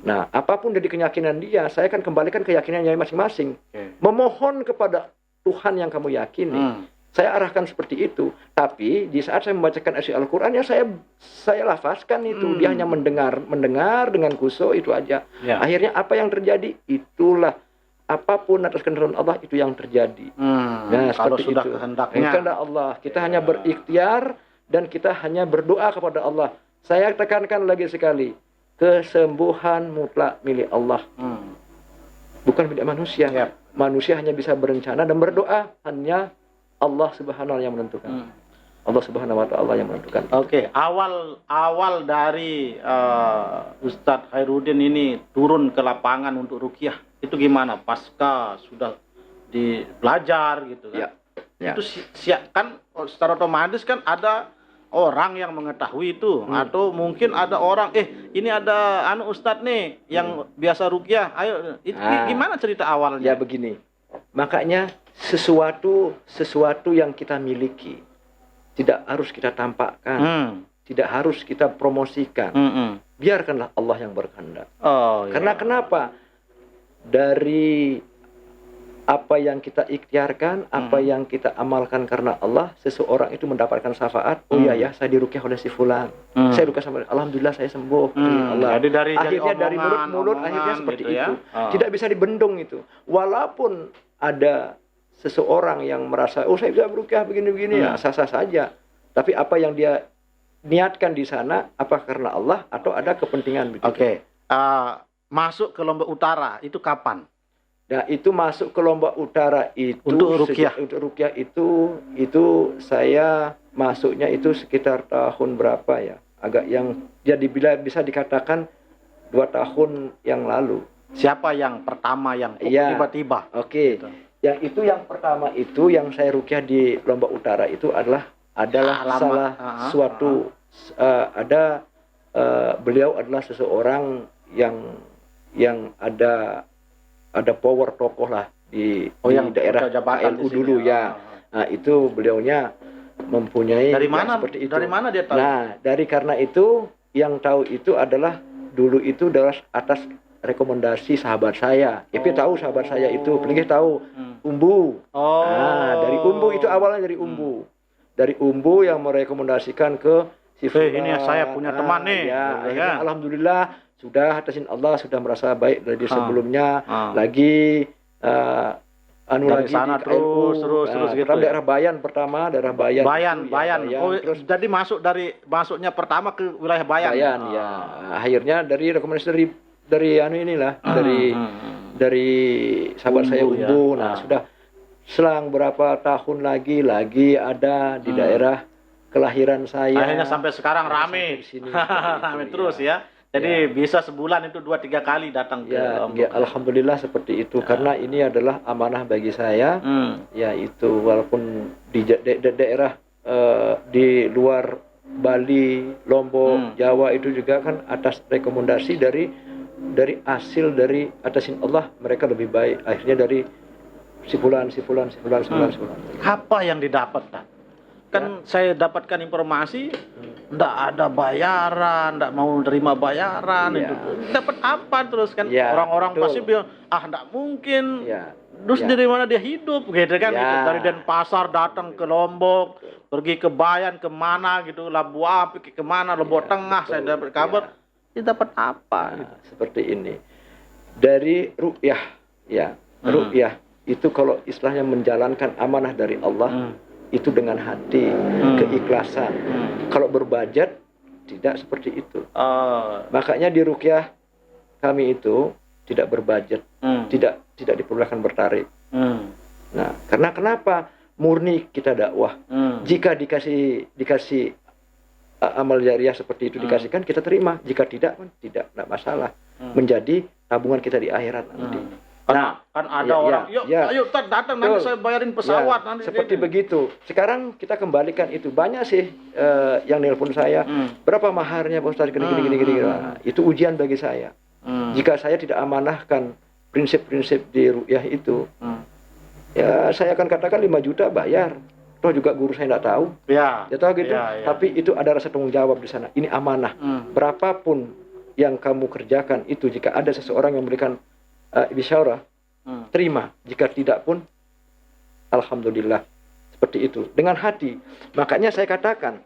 Nah, apapun dari keyakinan dia, saya akan kembalikan keyakinannya masing-masing. Memohon kepada Tuhan yang kamu yakini. Saya arahkan seperti itu. Tapi di saat saya membacakan isi Al-Qur'an, ya saya lafazkan itu. Dia hanya mendengar dengan khusyuk itu aja. Akhirnya apa yang terjadi? Itulah apapun atas kehendak Allah itu yang terjadi. Nah, kalau seperti sudah itu. kehendaknya. Kehendak Allah. Kita hanya berikhtiar dan kita hanya berdoa kepada Allah. Saya tekankan lagi sekali. Kesembuhan mutlak milik Allah, bukan milik manusia. Manusia hanya bisa berencana dan berdoa, hanya Allah Subhanahu yang menentukan. Allah Subhanahu wa Ta'ala yang menentukan. Oke, awal dari Ustadz Khairuddin ini turun ke lapangan untuk ruqyah itu gimana? Pasca sudah belajar gitu kan? Itu kan secara otomatis kan ada orang yang mengetahui itu, atau mungkin ada orang ini ada Ustadz nih yang biasa ruqyah, ayo itu gimana cerita awalnya? Ya begini, makanya sesuatu yang kita miliki tidak harus kita tampakkan, tidak harus kita promosikan. Biarkanlah Allah yang berkehendak. Karena kenapa? Dari apa yang kita ikhtiarkan, apa yang kita amalkan karena Allah, seseorang itu mendapatkan syafaat. Oh ya, saya diruqyah oleh si fulan. Saya ruqyah sama alhamdulillah saya sembuh. Allah. Jadi akhirnya dari mulut akhirnya seperti gitu itu. Tidak bisa dibendung itu. Walaupun ada seseorang yang merasa, oh saya bisa beruqyah begini-begini, ya sah-sah saja. Tapi apa yang dia niatkan di sana, apa karena Allah atau ada kepentingan begitu. Oke. Masuk ke Lombok Utara itu kapan? Nah, itu masuk ke Lombok Utara itu untuk ruqyah. Untuk ruqyah itu saya masuknya itu sekitar tahun berapa ya? Agak yang jadi bila bisa dikatakan 2 tahun yang lalu. Siapa yang pertama yang tiba-tiba? Oke. Gitu. Yang pertama itu yang saya ruqyah di Lombok Utara itu adalah beliau adalah seseorang yang ada power tokoh lah di daerah LU dulu ya. Nah, itu beliaunya mempunyai dari mana seperti itu. Dari mana dia tahu? Nah, karena itu yang tahu itu adalah dulu itu adalah atas rekomendasi sahabat saya. Tahu sahabat saya itu, pelinggih tahu Umbu. Nah, dari Umbu itu awalnya dari Umbu. Dari Umbu yang merekomendasikan ke si fulan. Ini saya punya teman nih. Ya, alhamdulillah sudah atasin Allah sudah merasa baik dari sebelumnya. Lagi dari sana terus gitu. Daerah Bayan pertama, Bayan. Terus jadi masuknya pertama ke wilayah Bayan. Ya. Akhirnya dari rekomendasi dari dari sahabat saya Umbu. Nah, sudah selang berapa tahun lagi ada di daerah kelahiran saya. Akhirnya sampai sekarang rame. Rame terus ya. Jadi bisa sebulan itu 2-3 kali datang ke Lombok. Ya, alhamdulillah seperti itu. Karena ini adalah amanah bagi saya. Yaitu walaupun di daerah di luar Bali, Lombok, Jawa itu juga kan atas rekomendasi dari hasil dari atasin Allah mereka lebih baik. Akhirnya dari si fulan. Apa yang didapat, Pak? Kan saya dapatkan informasi ndak ada bayaran, ndak mau terima bayaran itu. Dapat apa terus kan? Orang-orang pasti bilang, ndak mungkin. Terus Ya. dari mana dia hidup gitu kan? Ya. Gitu. Dari Denpasar datang ke Lombok, pergi ke Bayan kemana gitu, Labu Api kemana, Lombok Ya, Tengah, saya betul. dapat kabar. Dia dapat apa? Nah, seperti ini. Dari ru'yah, ya, ru'yah itu kalau istilahnya menjalankan amanah dari Allah, itu dengan hati, keikhlasan. Kalau berbudget, tidak seperti itu. Makanya di ruqyah kami itu tidak berbudget, tidak diperbolehkan bertarik. Nah, karena kenapa? Murni kita dakwah. Jika dikasih amal jariah seperti itu dikasihkan, kita terima. Jika tidak, tidak masalah. Menjadi tabungan kita di akhirat nanti. Nah, kan ada orang, ayo datang nanti saya bayarin pesawat nanti. Seperti begitu. Sekarang kita kembalikan itu. Banyak sih yang nelpon saya. Berapa maharnya Pak Ustaz? Gini. Nah, itu ujian bagi saya. Jika saya tidak amanahkan prinsip-prinsip di ru'yah itu, ya saya akan katakan 5 juta bayar. Toh juga guru saya tidak tahu. Ya tahu gitu. Tapi itu ada rasa tanggung jawab di sana. Ini amanah. Berapapun yang kamu kerjakan itu, jika ada seseorang yang memberikan bisyarah, terima. Jika tidak pun, alhamdulillah. Seperti itu. Dengan hati. Makanya saya katakan,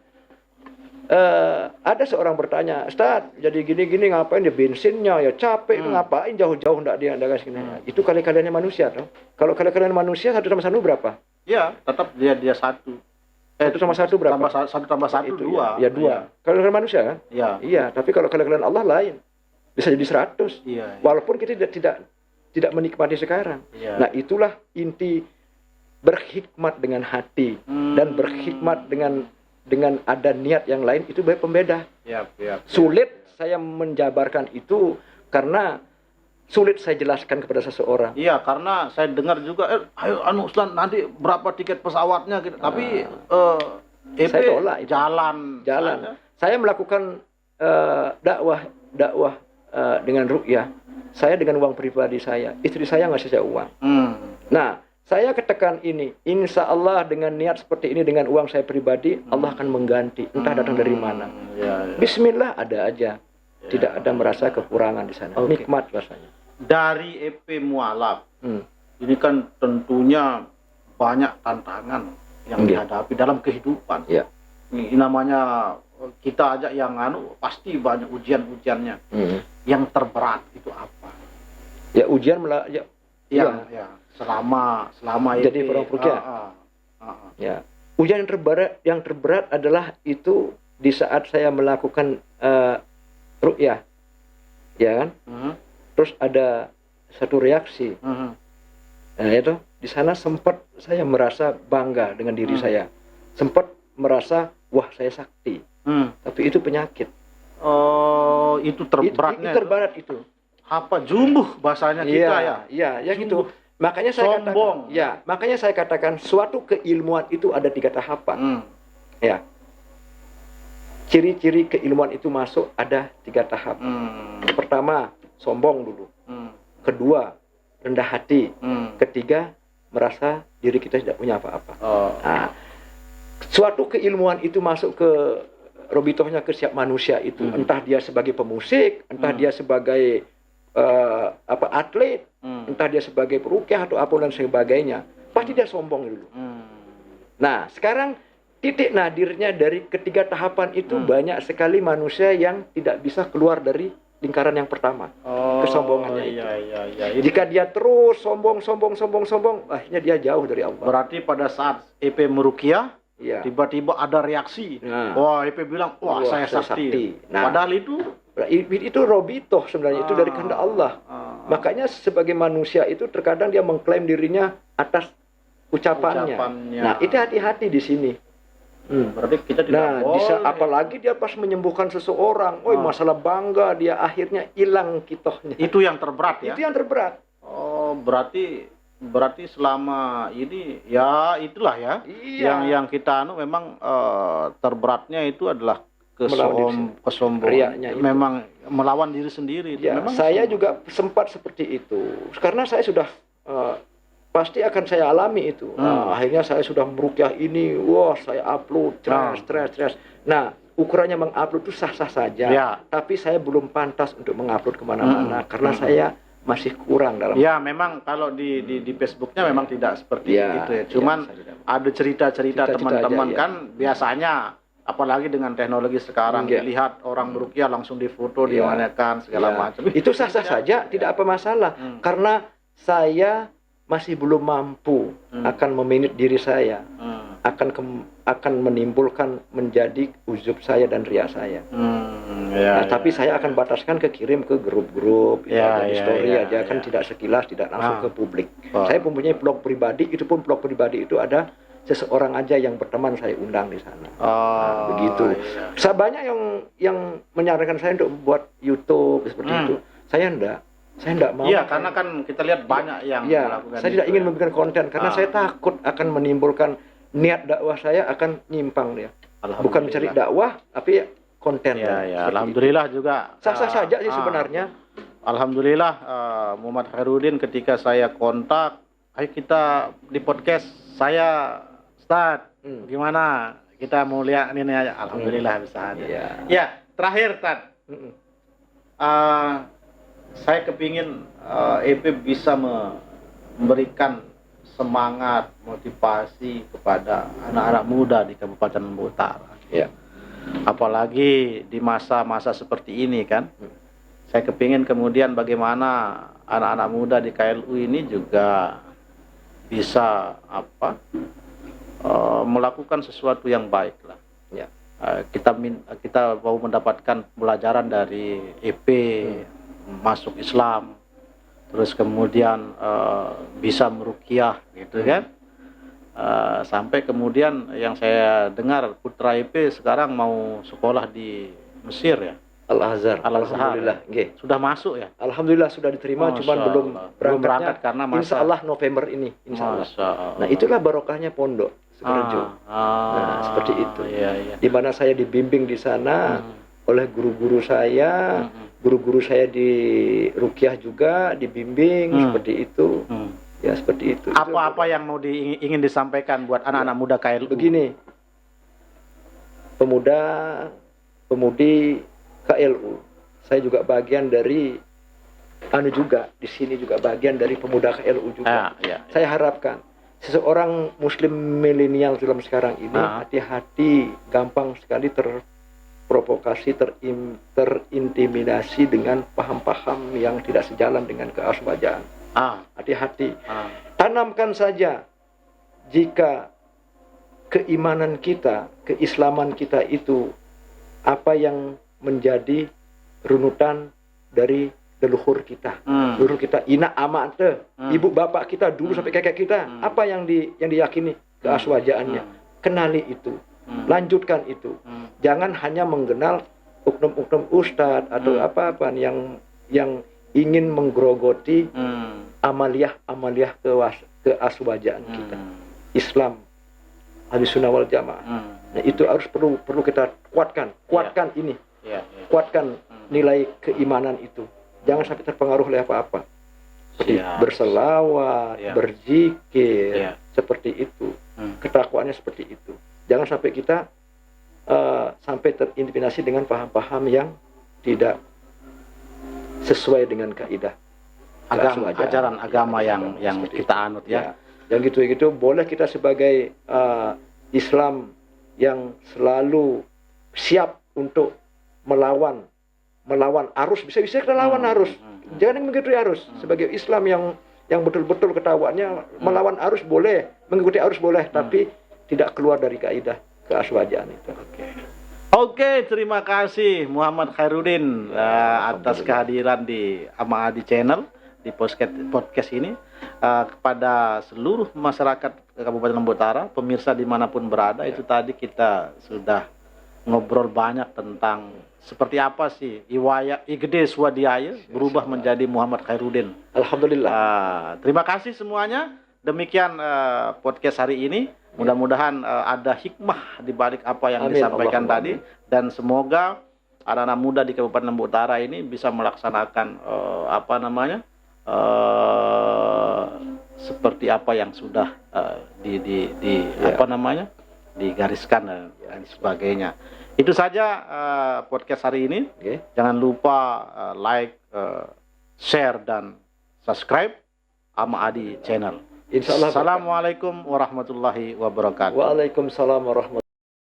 ada seorang bertanya, Ustaz, jadi gini-gini ngapain ya, bensinnya ya capek, ngapain jauh-jauh enggak dia kasih gini. Itu kali-kaliannya manusia toh. Kalau kali-kalian manusia 1 tambah 1 berapa? Ya, tetap dia 1. 1 sama 1 berapa? 1 tambah 1 itu 2. Ya 2. Kalau kalian manusia kan? Iya, tapi kalau kalian Allah lain. Bisa jadi 100. Walaupun kita tidak menikmati sekarang. Nah, itulah inti berhikmat dengan hati dan berhikmat dengan ada niat yang lain, itu baik pembeda. Sulit saya menjabarkan itu karena sulit saya jelaskan kepada seseorang. Iya, karena saya dengar juga, ayo Ustaz nanti berapa tiket pesawatnya gitu. Tapi saya tolak itu. jalan. Saya melakukan dakwah dengan ru'yah. Saya dengan uang pribadi saya. Istri saya ngasih saya uang. Nah, saya katakan ini, insya Allah dengan niat seperti ini, dengan uang saya pribadi, Allah akan mengganti. Entah datang dari mana. Bismillah, ada aja. Tidak ada merasa kekurangan di sana. Nikmat rasanya. Dari EP Mualaf, ini kan tentunya banyak tantangan yang dihadapi dalam kehidupan. Ini namanya kita aja yang pasti banyak ujian-ujiannya. Yang terberat itu apa? Ya ujian selama jadi orang ruqyah. Ya. Ujian yang terberat adalah itu di saat saya melakukan ruqyah. Ya kan? Terus ada satu reaksi. Nah, itu di sana sempat saya merasa bangga dengan diri saya. Sempat merasa wah saya sakti. Tapi itu penyakit. Oh, itu terberatnya. Itu terberat itu. Apa jumbuh bahasanya kita ya? Iya, gitu. Makanya saya sombong. Makanya saya katakan suatu keilmuan itu ada 3 tahapan. Ya. Ciri-ciri keilmuan itu masuk ada 3 tahap. Pertama, sombong dulu. Kedua, rendah hati. Ketiga, merasa diri kita tidak punya apa-apa. Nah, suatu keilmuan itu masuk ke robitohnya ke setiap manusia itu. Entah dia sebagai pemusik, entah dia sebagai atlet, entah dia sebagai peruqyah atau apa dan sebagainya, pasti dia sombong dulu. Nah, sekarang titik nadirnya dari ketiga tahapan itu banyak sekali manusia yang tidak bisa keluar dari lingkaran yang pertama, kesombongannya itu. Jika dia terus sombong, akhirnya dia jauh dari Allah. Berarti pada saat EP meruqyah, tiba-tiba ada reaksi. Wah, EP bilang, wah saya sakti. Nah, padahal itu robitoh sebenarnya, itu dari kehendak Allah. Makanya sebagai manusia itu terkadang dia mengklaim dirinya atas ucapannya. Nah, itu hati-hati di sini. Berarti kita tidak boleh. Apalagi dia pas menyembuhkan seseorang, masalah bangga, dia akhirnya hilang kitohnya. Itu yang terberat ya? Itu yang terberat. Oh, berarti selama ini ya itulah ya. Yang kita memang terberatnya itu adalah kesombongan. Memang melawan diri sendiri. Ya, memang saya juga sempat seperti itu. Karena saya sudah pasti akan saya alami itu. Akhirnya saya sudah meruqyah ini, saya upload, stres. Nah, ukurannya mengupload itu sah-sah saja. Tapi saya belum pantas untuk mengupload kemana-mana karena saya masih kurang dalam. Ya, memang kalau di Facebooknya memang tidak seperti Ya, itu ya. Cuman saya tidak. ada cerita-cerita Cerita-cerita teman-teman aja, ya. kan biasanya, apalagi dengan teknologi sekarang, Iya. lihat orang berukiah langsung difoto, Iya. dimanakan segala Ya, macam. itu sah-sah saja, tidak apa masalah. Karena saya masih belum mampu akan memanage diri saya, akan menimbulkan menjadi ujub saya dan ria saya. Ya, Tapi saya akan bataskan kirim ke grup-grup, Ya, di ya, story ya, aja, kan ya. tidak sekilas, tidak langsung ke publik. Oh. Saya mempunyai blog pribadi, itu pun blog pribadi itu ada seseorang aja yang berteman saya undang di sana. Begitu. Iya. Saya banyak yang menyarankan saya untuk buat YouTube seperti itu. Saya enggak mau. Iya, karena kan kita lihat banyak yang Ya, melakukan saya itu, tidak ingin ya. membuat konten karena saya takut akan menimbulkan niat dakwah saya akan nyimpang dia. Bukan mencari dakwah, tapi konten. Ya, Seperti alhamdulillah juga sah-sah saja sih sebenarnya. Alhamdulillah Muhammad Khairuddin ketika saya kontak, ayo kita di podcast saya Ustaz, gimana? Kita mau lihat ini aja. Alhamdulillah bisa ada. Iya. Ya, terakhir Tad. Saya kepingin EP bisa memberikan semangat, motivasi kepada anak-anak muda di Kabupaten Lombok Utara. Ya. Apalagi di masa-masa seperti ini kan. Saya kepingin kemudian bagaimana anak-anak muda di KLU ini juga bisa melakukan sesuatu yang baik lah. Ya. Kita mau mendapatkan pelajaran dari EP masuk Islam, terus kemudian bisa meruqyah gitu kan. Sampai kemudian yang saya dengar putra EP sekarang mau sekolah di Mesir ya. Al-Azhar. Al-Azhar. Alhamdulillah. Nggih. Sudah masuk ya? Alhamdulillah sudah diterima, Masya cuman belum Allah. Belum berangkatnya. berangkat karena masa- Insya Allah November ini, insya Allah. Masya Allah. Nah, itulah barokahnya pondok Sukorejo. Nah, seperti itu. Iya, iya. Di mana saya dibimbing di sana oleh guru-guru saya, guru-guru saya di Ruqyah juga dibimbing seperti itu. Ya, seperti itu. Apa-apa yang mau ingin disampaikan buat anak-anak muda KLU? Begini, pemudi KLU, saya juga bagian dari juga di sini juga bagian dari pemuda KLU juga. Ya. Saya harapkan seseorang muslim milenial dalam sekarang ini hati-hati, gampang sekali terprovokasi, terintimidasi dengan paham-paham yang tidak sejalan dengan keaswajaan. Hati-hati. Tanamkan saja jika keimanan kita, keislaman kita itu apa yang menjadi runutan dari leluhur kita. Leluhur kita, ina amate, ibu bapak kita dulu sampai kakek kita, apa yang diyakini keaswajaannya. Kenali itu. Lanjutkan itu. Jangan hanya mengenal uknum-uknum ustadz atau apa-apa yang ingin menggerogoti amaliyah keaswajaan kita. Islam, Ahlus Sunnah wal Jamaah. Nah, itu harus perlu kita kuatkan ini. Kuatkan nilai keimanan itu. Jangan sampai terpengaruh oleh apa-apa. Seperti berselawat, berzikir, seperti itu. Ketakwaannya seperti itu. Jangan sampai kita sampai terintimidasi dengan paham-paham yang tidak sesuai dengan kaidah ajaran agama yang kita anut ya. Yang gitu-gitu boleh kita sebagai Islam yang selalu siap untuk melawan arus, bisa-bisa kita lawan arus. Jangan mengikuti arus. Sebagai Islam yang betul-betul ketahuannya melawan arus boleh, mengikuti arus boleh, tapi tidak keluar dari kaidah keaswajaan itu. Oke, terima kasih Muhammad Khairuddin atas kehadiran di Ama Adi Channel di podcast ini. Kepada seluruh masyarakat Kabupaten Lombok Utara, pemirsa dimanapun berada, itu tadi kita sudah ngobrol banyak tentang seperti apa sih Igede Swadiaya berubah menjadi Muhammad Khairuddin. Alhamdulillah. Terima kasih semuanya. Demikian podcast hari ini. Mudah-mudahan ada hikmah di balik apa yang disampaikan tadi, dan semoga anak-anak muda di Kabupaten Lombok Utara ini bisa melaksanakan seperti apa yang sudah digariskan dan sebagainya. Itu saja podcast hari ini. Jangan lupa like, share dan subscribe sama Adi channel. Insya Allah. Assalamualaikum warahmatullahi wabarakatuh. Waalaikumsalam warahmatullahi